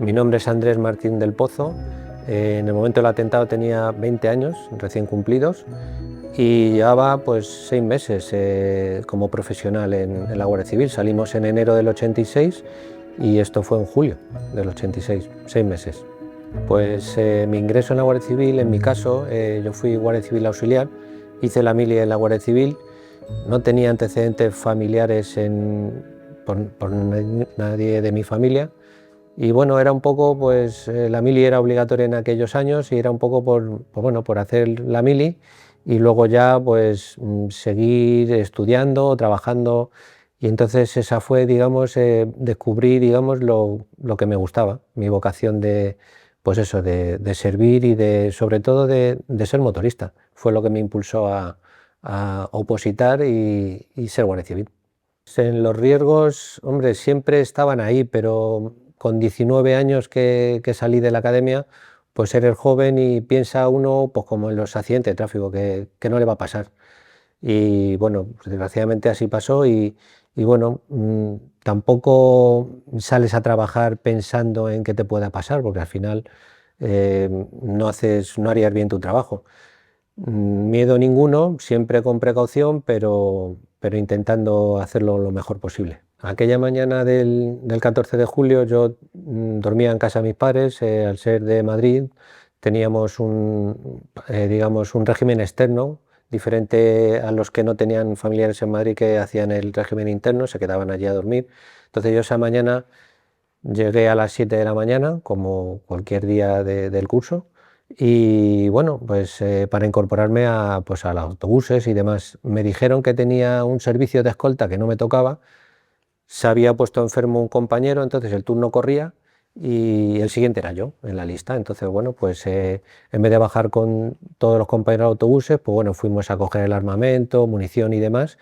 Mi nombre es Andrés Martín del Pozo. En el momento del atentado tenía 20 años recién cumplidos y llevaba pues 6 meses como profesional en la Guardia Civil. Salimos en enero del 86 y esto fue en julio del 86, 6 meses. Pues mi ingreso en la Guardia Civil, en mi caso, yo fui Guardia Civil auxiliar, hice la mili en la Guardia Civil, no tenía antecedentes familiares por nadie de mi familia. Y bueno, era un poco, pues la mili era obligatoria en aquellos años y era un poco por hacer la mili y luego ya pues seguir estudiando, trabajando, y entonces esa fue, digamos, descubrí, digamos, lo que me gustaba, mi vocación pues eso, de servir y sobre todo de ser motorista. Fue lo que me impulsó a opositar y ser guardia civil. En los riesgos, hombre, siempre estaban ahí, pero con 19 años que salí de la academia, pues eres joven y piensa uno, pues como en los accidentes de tráfico, que no le va a pasar. Y bueno, pues desgraciadamente así pasó y bueno, tampoco sales a trabajar pensando en qué te pueda pasar, porque al final no harías bien tu trabajo. Miedo ninguno, siempre con precaución, pero intentando hacerlo lo mejor posible. Aquella mañana del 14 de julio yo dormía en casa de mis padres. Al ser de Madrid teníamos digamos, un régimen externo diferente a los que no tenían familiares en Madrid, que hacían el régimen interno, se quedaban allí a dormir. Entonces yo esa mañana llegué a las 7 de la mañana, como cualquier día del curso, y bueno, pues para incorporarme pues a los autobuses y demás. Me dijeron que tenía un servicio de escolta que no me tocaba, se había puesto enfermo un compañero, entonces el turno corría y el siguiente era yo en la lista. Entonces, bueno, pues en vez de bajar con todos los compañeros de autobuses, pues bueno, fuimos a coger el armamento, munición y demás,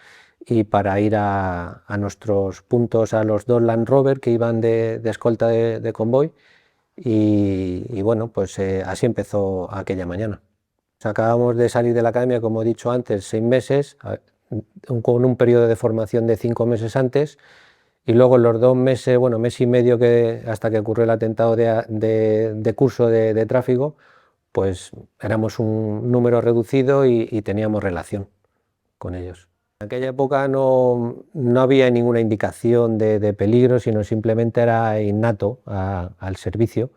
y para ir a nuestros puntos, a los 2 Land Rover que iban de escolta de convoy, y bueno, pues así empezó aquella mañana. Acabamos de salir de la academia, como he dicho antes, 6 meses, con un periodo de formación de 5 meses antes, y luego en los 2 meses, bueno, mes y medio hasta que ocurrió el atentado de curso de tráfico, pues éramos un número reducido y teníamos relación con ellos. En aquella época no había ninguna indicación de peligro, sino simplemente era innato al servicio.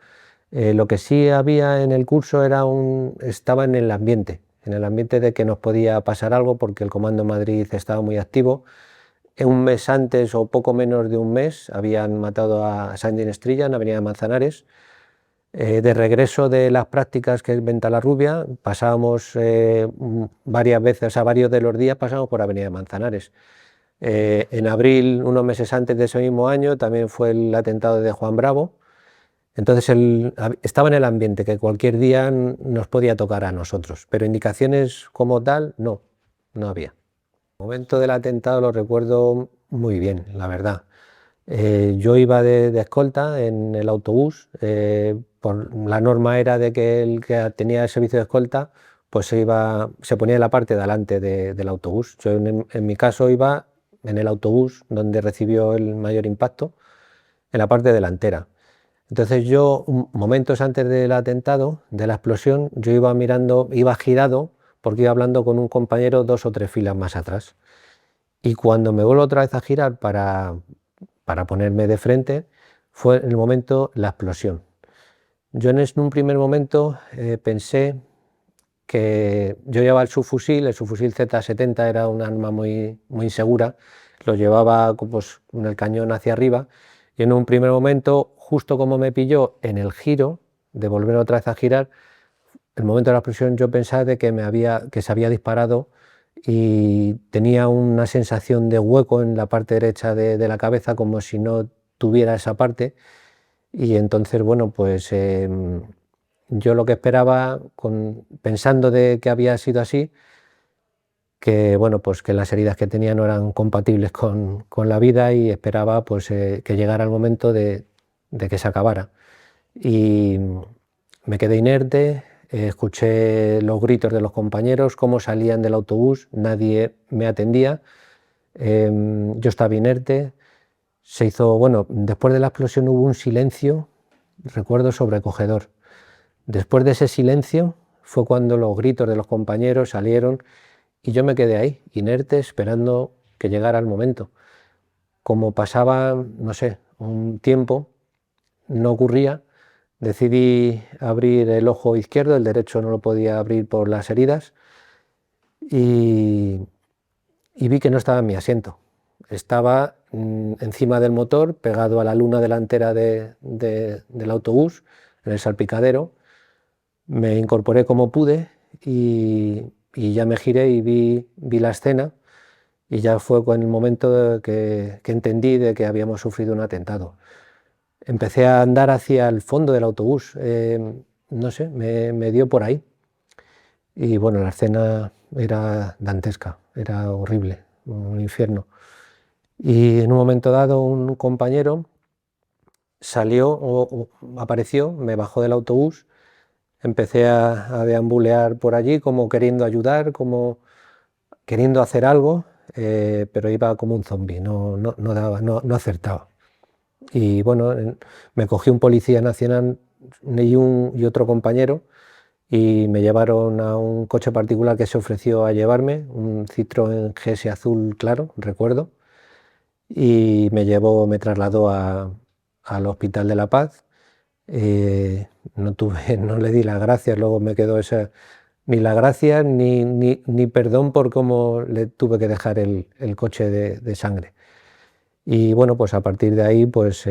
Lo que sí había en el curso estaba en el ambiente de que nos podía pasar algo, porque el Comando Madrid estaba muy activo. Un mes antes, o poco menos de un mes, habían matado a Sandy Estrella en Avenida Manzanares. De regreso de las prácticas, que es Ventalarrubia, pasábamos varias veces, o sea, varios de los días pasábamos por Avenida Manzanares. En abril, unos meses antes de ese mismo año, también fue el atentado de Juan Bravo. Entonces estaba en el ambiente que cualquier día nos podía tocar a nosotros, pero indicaciones como tal no había. El momento del atentado lo recuerdo muy bien, la verdad. Yo iba de escolta en el autobús. La norma era de que el que tenía el servicio de escolta pues se ponía en la parte de delante del autobús. Yo en mi caso iba en el autobús donde recibió el mayor impacto, en la parte delantera. Entonces yo, momentos antes del atentado, de la explosión, yo iba girado, porque iba hablando con un compañero 2 o 3 filas más atrás. Y cuando me vuelvo otra vez a girar para ponerme de frente, fue en el momento la explosión. Yo en un primer momento pensé que yo llevaba el subfusil Z70, era un arma muy, muy insegura, lo llevaba pues, con el cañón hacia arriba, y en un primer momento, justo como me pilló en el giro, de volver otra vez a girar, el momento de la explosión, yo pensaba que se había disparado, y tenía una sensación de hueco en la parte derecha de la cabeza, como si no tuviera esa parte. Y entonces, bueno, pues yo lo que esperaba, pensando de que había sido así, que bueno, pues que las heridas que tenía no eran compatibles con la vida, y esperaba pues que llegara el momento de que se acabara. Y me quedé inerte. Escuché los gritos de los compañeros, cómo salían del autobús, nadie me atendía. Yo estaba inerte. Bueno, después de la explosión hubo un silencio recuerdo sobrecogedor. Después de ese silencio fue cuando los gritos de los compañeros salieron y yo me quedé ahí, inerte, esperando que llegara el momento. Como pasaba, no sé, un tiempo, no ocurría, decidí abrir el ojo izquierdo, el derecho no lo podía abrir por las heridas, y, y vi que no estaba en mi asiento. Estaba encima del motor, pegado a la luna delantera del autobús, en el salpicadero. Me incorporé como pude y ya me giré y vi la escena, y ya fue con el momento que entendí de que habíamos sufrido un atentado. Empecé a andar hacia el fondo del autobús, no sé, me dio por ahí. Y bueno, la escena era dantesca, era horrible, un infierno. Y en un momento dado un compañero salió o apareció, me bajó del autobús, empecé a deambulear por allí como queriendo ayudar, como queriendo hacer algo, pero iba como un zombi, no daba, no acertaba. Y bueno, me cogió un policía nacional y otro compañero, y me llevaron a un coche particular que se ofreció a llevarme, un Citroën GS azul claro, recuerdo, y me trasladó al Hospital de la Paz. No le di las gracias, luego me quedó ni la gracia ni perdón por cómo le tuve que dejar el coche de sangre. Y bueno, pues a partir de ahí pues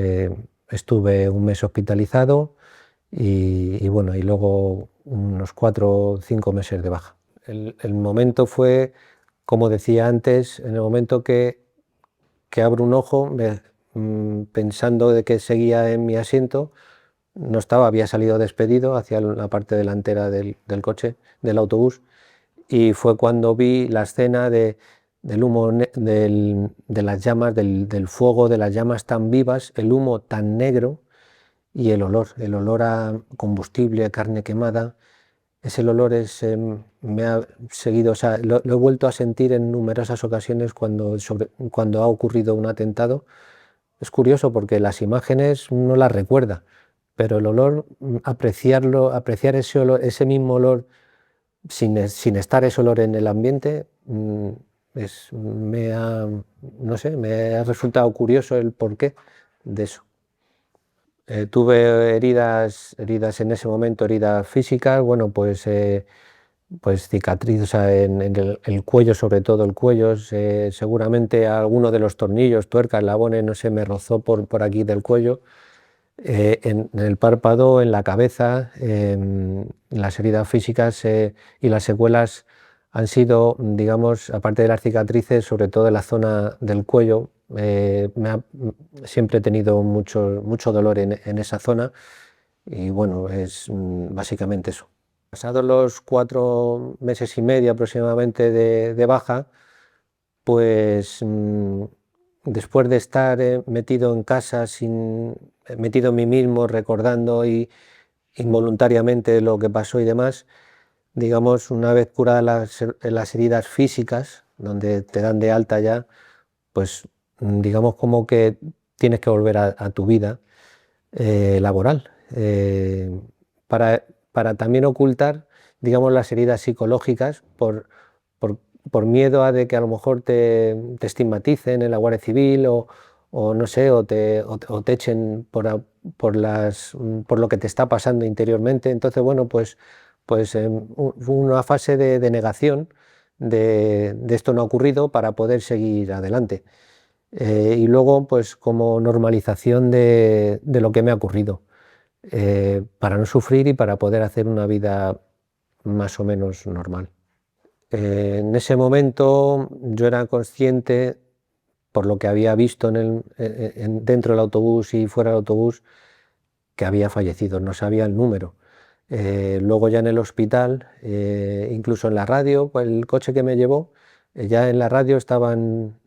estuve un mes hospitalizado y bueno, y luego unos 4 o 5 meses de baja. El momento fue, como decía antes, en el momento que abro un ojo, pensando de que seguía en mi asiento, no estaba, había salido despedido hacia la parte delantera del coche, del autobús, y fue cuando vi la escena del humo, de las llamas, del fuego, de las llamas tan vivas, el humo tan negro y el olor a combustible, a carne quemada. Ese olor me ha seguido, o sea, lo he vuelto a sentir en numerosas ocasiones cuando ha ocurrido un atentado. Es curioso porque las imágenes no las recuerda, pero el olor, apreciar ese olor, ese mismo olor sin estar ese olor en el ambiente, no sé, me ha resultado curioso el porqué de eso. Tuve heridas en ese momento, heridas físicas, bueno, pues cicatriz, o sea, en el cuello, sobre todo el cuello, seguramente alguno de los tornillos, tuercas, eslabones, no sé, me rozó por aquí del cuello, en el párpado, en la cabeza, las heridas físicas y las secuelas han sido, digamos, aparte de las cicatrices, sobre todo en la zona del cuello. Siempre he tenido mucho dolor en esa zona y bueno, es básicamente eso. Pasados los 4 meses y medio aproximadamente de baja, pues después de estar metido en casa, metido en mí mismo, recordando involuntariamente lo que pasó y demás, digamos, una vez curadas las heridas físicas, donde te dan de alta ya, pues digamos como que tienes que volver a tu vida laboral, para, para también ocultar, digamos, las heridas psicológicas por, por miedo a de que a lo mejor te estigmaticen en la Guardia Civil o no sé, o te echen por lo que te está pasando interiormente. Entonces, bueno, pues fue una fase de negación de esto no ha ocurrido para poder seguir adelante. Y luego, pues como normalización de lo que me ha ocurrido, para no sufrir y para poder hacer una vida más o menos normal. En ese momento yo era consciente, por lo que había visto dentro del autobús y fuera del autobús, que había fallecido, no sabía el número. Luego ya en el hospital, incluso en la radio, pues el coche que me llevó, ya en la radio estaban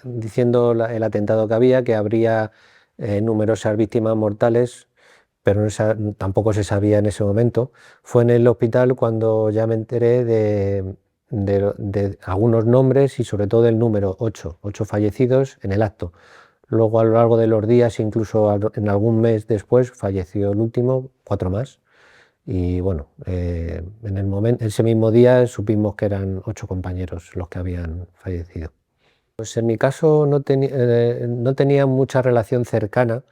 diciendo el atentado que había, que habría numerosas víctimas mortales, pero tampoco se sabía en ese momento. Fue en el hospital cuando ya me enteré de algunos nombres y sobre todo el número 8 fallecidos en el acto. luego a lo largo de los días, incluso en algún mes después, falleció el último, 4 más. Y bueno, ese mismo día supimos que eran 8 compañeros los que habían fallecido. Pues en mi caso no tenía mucha relación cercana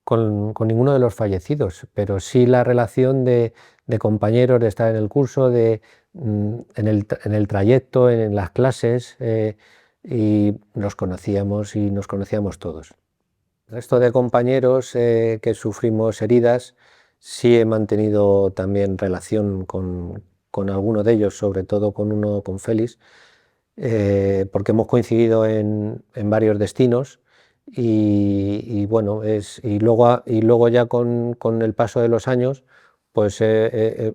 con ninguno de los fallecidos, pero sí la relación de compañeros, de estar en el curso, en el trayecto, en las clases, y nos conocíamos todos. El resto de compañeros que sufrimos heridas, sí he mantenido también relación con alguno de ellos, sobre todo con Félix, porque hemos coincidido en varios destinos y bueno, y luego ya con el paso de los años, pues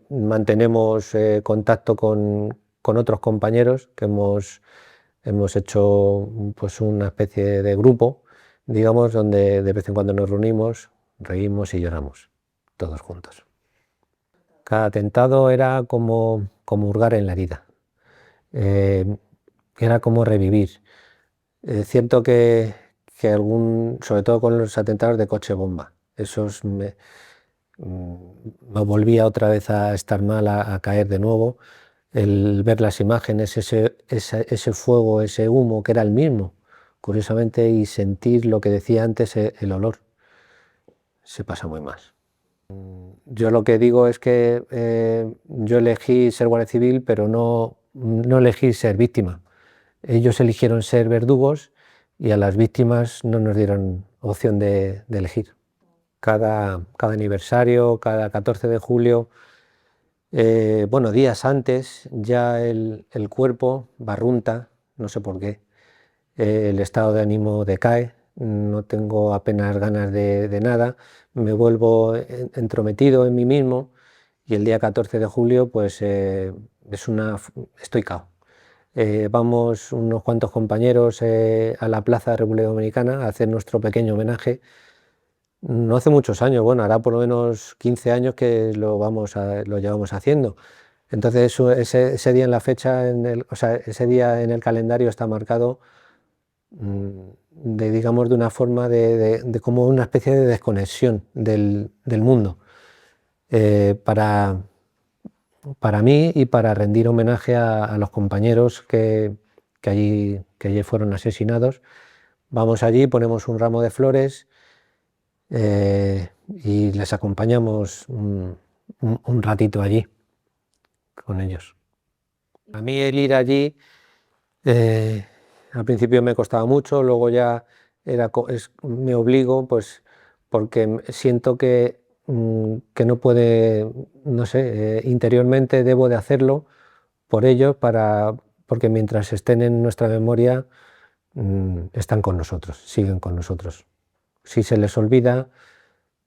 mantenemos contacto con otros compañeros que hemos hecho pues una especie de grupo, digamos, donde de vez en cuando nos reunimos, reímos y lloramos, todos juntos. Cada atentado era como hurgar en la herida. Eh, Era como revivir. Es cierto que sobre todo con los atentados de coche bomba, esos me volvía otra vez a estar mal, a caer de nuevo, el ver las imágenes, ese fuego, ese humo, que era el mismo, curiosamente, y sentir lo que decía antes, el olor, se pasa muy mal. Yo lo que digo es que yo elegí ser guardia civil, pero no elegí ser víctima. Ellos eligieron ser verdugos y a las víctimas no nos dieron opción de elegir. Cada aniversario, cada 14 de julio, bueno, días antes, ya el cuerpo barrunta, no sé por qué, el estado de ánimo decae, no tengo apenas ganas de nada, me vuelvo entrometido en mí mismo y el día 14 de julio pues estoy cao. Vamos unos cuantos compañeros a la Plaza de República Dominicana a hacer nuestro pequeño homenaje. No hace muchos años, bueno, hará por lo menos 15 años que lo llevamos haciendo. Entonces ese día en la fecha, o sea, ese día en el calendario está marcado digamos, de una forma como una especie de desconexión del mundo, para mí y para rendir homenaje a los compañeros que allí fueron asesinados. Vamos allí, ponemos un ramo de flores y les acompañamos un ratito allí con ellos. A mí el ir allí al principio me costaba mucho, luego ya me obligo, pues porque siento que no puede, no sé, interiormente debo de hacerlo por ellos, porque mientras estén en nuestra memoria, están con nosotros, siguen con nosotros. Si se les olvida,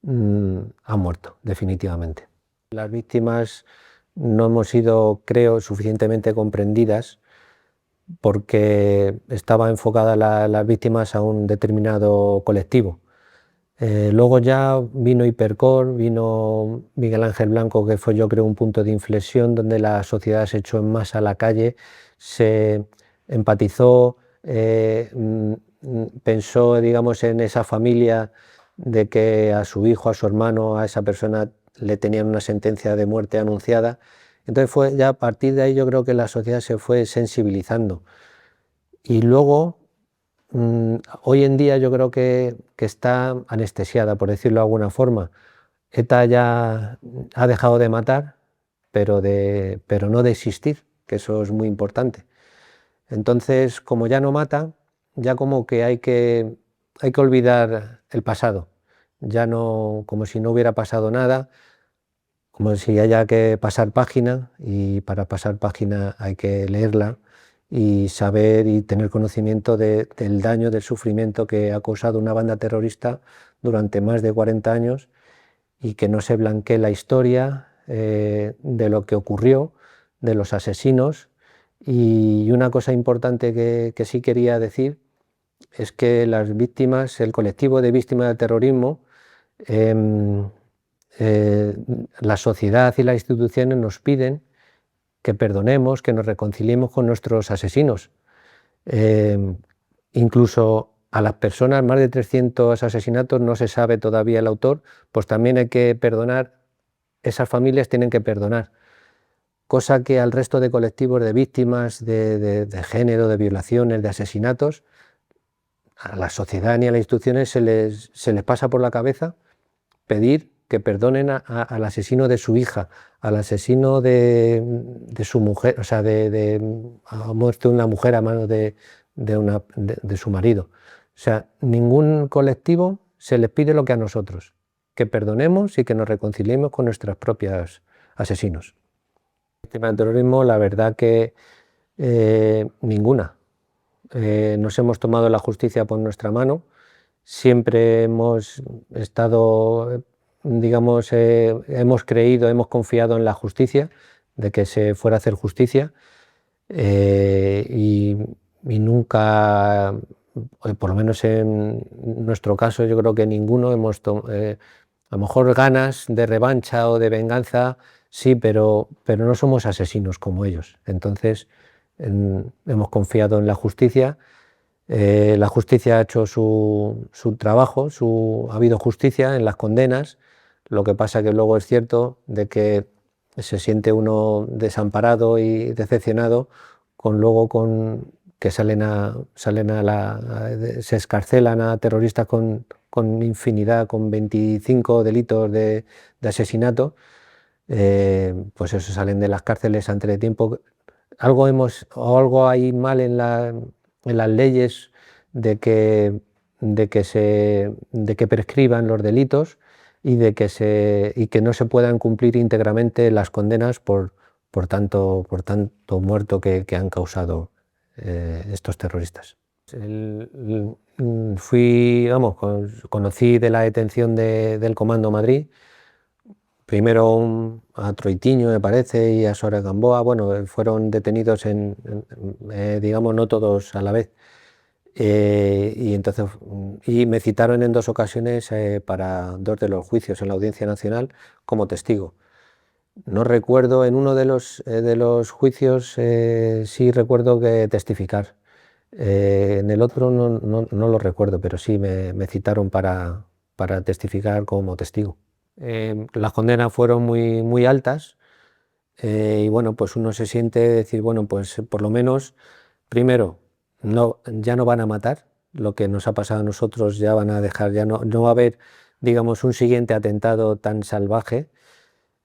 han muerto, definitivamente. Las víctimas no hemos sido, creo, suficientemente comprendidas porque estaba enfocada las víctimas a un determinado colectivo. Luego ya vino Hipercor, vino Miguel Ángel Blanco, que fue, yo creo, un punto de inflexión donde la sociedad se echó en masa a la calle, se empatizó, pensó, digamos, en esa familia de que a su hijo, a su hermano, a esa persona le tenían una sentencia de muerte anunciada. Entonces fue ya a partir de ahí, yo creo que la sociedad se fue sensibilizando. Y luego, hoy en día yo creo que está anestesiada, por decirlo de alguna forma. ETA ya ha dejado de matar, pero no de existir, que eso es muy importante. Entonces, como ya no mata, ya como que hay que olvidar el pasado, ya no, como si no hubiera pasado nada, como si haya que pasar página, y para pasar página hay que leerla y saber y tener conocimiento del daño, del sufrimiento que ha causado una banda terrorista durante más de 40 años, y que no se blanquee la historia de lo que ocurrió, de los asesinos. Y una cosa importante que sí quería decir es que las víctimas, el colectivo de víctimas del terrorismo, em, eh, la sociedad y las instituciones nos piden que perdonemos, que nos reconciliemos con nuestros asesinos. Incluso a las personas, más de 300 asesinatos, no se sabe todavía el autor, pues también hay que perdonar, esas familias tienen que perdonar, cosa que al resto de colectivos de víctimas de género, de violaciones, de asesinatos, a la sociedad ni a las instituciones se les pasa por la cabeza pedir que perdonen al asesino de su hija, al asesino de su mujer, o sea, a muerte de una mujer a manos de su marido. O sea, ningún colectivo se les pide lo que a nosotros, que perdonemos y que nos reconciliemos con nuestros propios asesinos. Víctima del terrorismo, la verdad que ninguna. Nos hemos tomado la justicia por nuestra mano. Siempre hemos estado, digamos, hemos creído, hemos confiado en la justicia, de que se fuera a hacer justicia, y nunca, por lo menos en nuestro caso, yo creo que ninguno a lo mejor ganas de revancha o de venganza, sí, pero no somos asesinos como ellos. Entonces, hemos confiado en la justicia. La justicia ha hecho su trabajo, ha habido justicia en las condenas. Lo que pasa que luego es cierto de que se siente uno desamparado y decepcionado con que se excarcelan a terroristas con infinidad, con 25 delitos de asesinato. Pues eso, salen de las cárceles antes de tiempo. Algo hay mal en las leyes de que prescriban los delitos y y que no se puedan cumplir íntegramente las condenas por tanto muerto que han causado estos terroristas. Conocí de la detención del Comando Madrid. Primero a Troitiño, me parece, y a Suárez Gamboa. Bueno, fueron detenidos digamos, no todos a la vez. Y me citaron en 2 ocasiones para 2 de los juicios en la Audiencia Nacional como testigo. No recuerdo, en uno de los juicios sí recuerdo que testificar. En el otro no lo recuerdo, pero sí me citaron para testificar como testigo. Las condenas fueron muy, muy altas, y bueno, pues uno se siente decir, bueno, pues por lo menos, primero, ya no van a matar, lo que nos ha pasado a nosotros ya van a dejar, no va a haber, digamos, un siguiente atentado tan salvaje,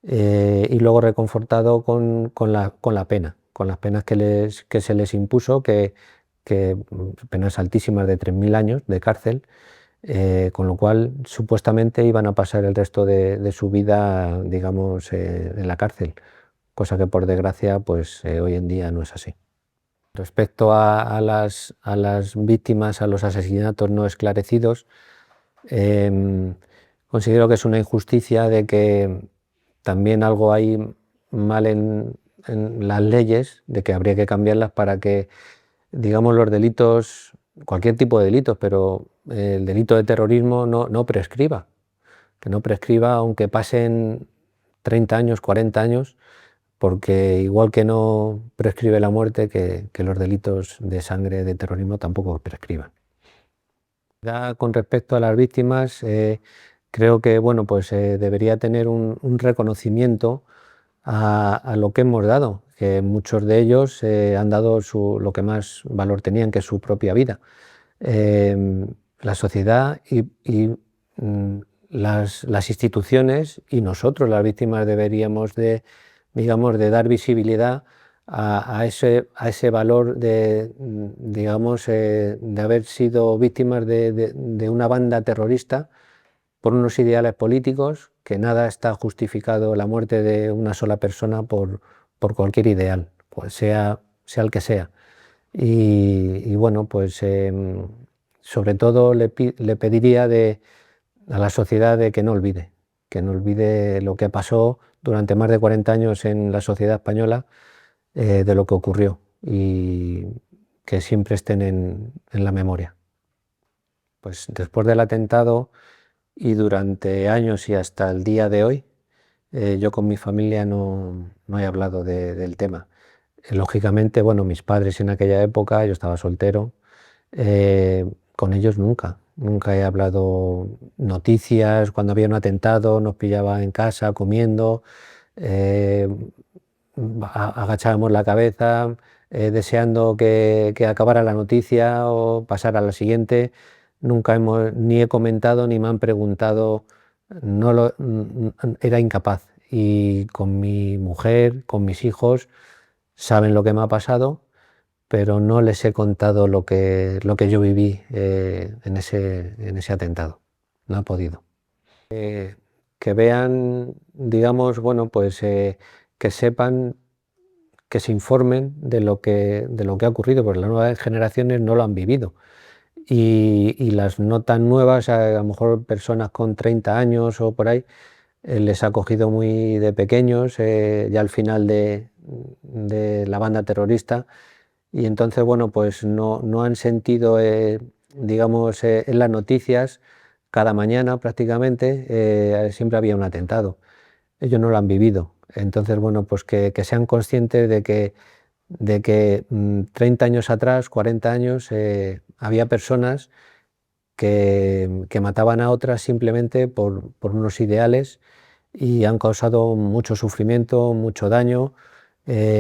y luego reconfortado con la pena, con las penas que se les impuso, penas altísimas de 3.000 años de cárcel. Con lo cual supuestamente iban a pasar el resto de su vida, digamos, en la cárcel, cosa que por desgracia pues hoy en día no es así. Respecto a las víctimas, a los asesinatos no esclarecidos, considero que es una injusticia, de que también algo hay mal en las leyes, de que habría que cambiarlas para que, digamos, los delitos, cualquier tipo de delitos, pero el delito de terrorismo no prescriba, que no prescriba aunque pasen 30 años, 40 años, porque igual que no prescribe la muerte, que los delitos de sangre de terrorismo tampoco prescriban. Ya con respecto a las víctimas, creo que bueno, pues, debería tener un reconocimiento a lo que hemos dado, que muchos de ellos han dado lo que más valor tenían, que es su propia vida. La sociedad mm, las instituciones y nosotros, las víctimas, deberíamos digamos, de dar visibilidad a ese valor digamos, de haber sido víctimas de una banda terrorista por unos ideales políticos, que nada está justificado la muerte de una sola persona por cualquier ideal, pues sea el que sea. Y bueno, pues sobre todo le pediría a la sociedad de que no olvide lo que pasó durante más de 40 años en la sociedad española, de lo que ocurrió, y que siempre estén en la memoria. Pues después del atentado y durante años y hasta el día de hoy, yo con mi familia no he hablado del tema. Lógicamente, bueno, mis padres en aquella época, yo estaba soltero, con ellos nunca. Nunca he hablado noticias, cuando había un atentado nos pillaba en casa comiendo, eh, agachábamos la cabeza deseando que acabara la noticia o pasara a la siguiente. Nunca ni he comentado ni me han preguntado, era incapaz. Y con mi mujer, con mis hijos, saben lo que me ha pasado, pero no les he contado lo que yo viví en ese atentado. No he podido. Que vean, digamos, bueno, pues que sepan, que se informen de lo que ha ocurrido, porque las nuevas generaciones no lo han vivido. Y las no tan nuevas, a lo mejor personas con 30 años o por ahí, les ha cogido muy de pequeños, ya al final de la banda terrorista, y entonces, bueno, pues no han sentido, digamos, en las noticias, cada mañana prácticamente, siempre había un atentado. Ellos no lo han vivido. Entonces, bueno, pues que sean conscientes de que 30 años atrás, 40 años, había personas que mataban a otras simplemente por unos ideales y han causado mucho sufrimiento, mucho daño.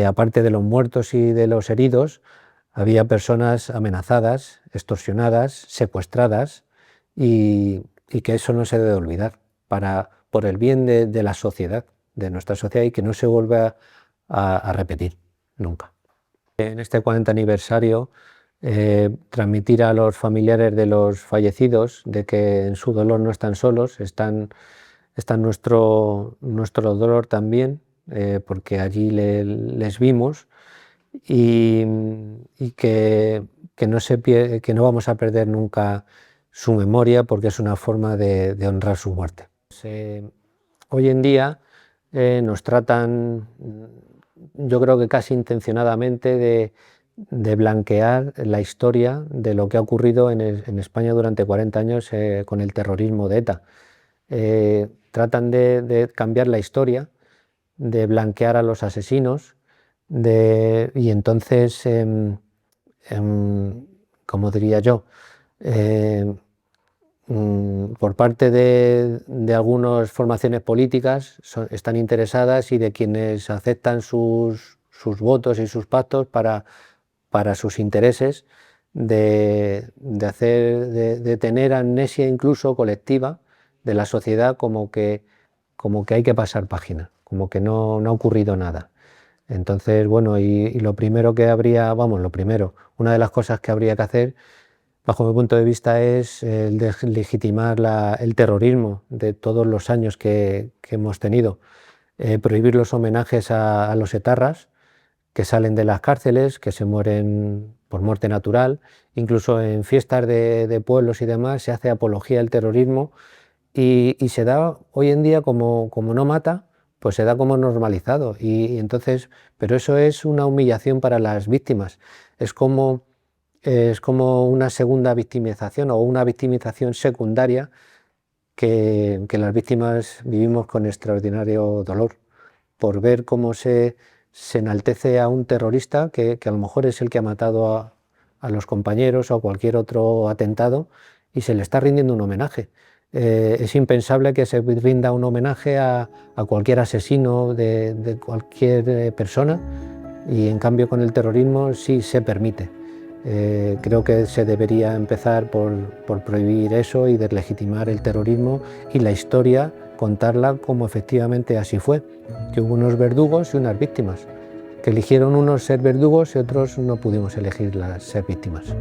Aparte de los muertos y de los heridos, había personas amenazadas, extorsionadas, secuestradas, y que eso no se debe olvidar por el bien de la sociedad, de nuestra sociedad, y que no se vuelva a repetir nunca. En este 40 aniversario, transmitir a los familiares de los fallecidos de que en su dolor no están solos, está nuestro dolor también, porque allí les vimos, y, que no vamos a perder nunca su memoria, porque es una forma de honrar su muerte. Hoy en día nos tratan, yo creo que casi intencionadamente, de blanquear la historia de lo que ha ocurrido en España durante 40 años con el terrorismo de ETA. Tratan de cambiar la historia, de blanquear a los asesinos, y entonces, como diría yo, por parte de algunas formaciones políticas, están interesadas, y de quienes aceptan sus votos y sus pactos para sus intereses, de tener amnesia incluso colectiva de la sociedad, como que hay que pasar página, como que no ha ocurrido nada. Entonces, bueno, y lo primero que habría, una de las cosas que habría que hacer, bajo mi punto de vista, es el deslegitimar el terrorismo de todos los años que hemos tenido. Prohibir los homenajes a los etarras que salen de las cárceles, que se mueren por muerte natural. Incluso en fiestas de pueblos y demás se hace apología del terrorismo, y se da hoy en día, como no mata, pues se da como normalizado. Y entonces, pero eso es una humillación para las víctimas. Es como una segunda victimización, o una victimización secundaria, que las víctimas vivimos con extraordinario dolor, por ver cómo se enaltece a un terrorista que a lo mejor es el que ha matado a los compañeros, o a cualquier otro atentado, y se le está rindiendo un homenaje. Es impensable que se rinda un homenaje a cualquier asesino de cualquier persona, y en cambio con el terrorismo sí se permite. Creo que se debería empezar por prohibir eso y deslegitimar el terrorismo, y la historia contarla como efectivamente así fue, que hubo unos verdugos y unas víctimas, que eligieron unos ser verdugos y otros no pudimos elegir ser víctimas.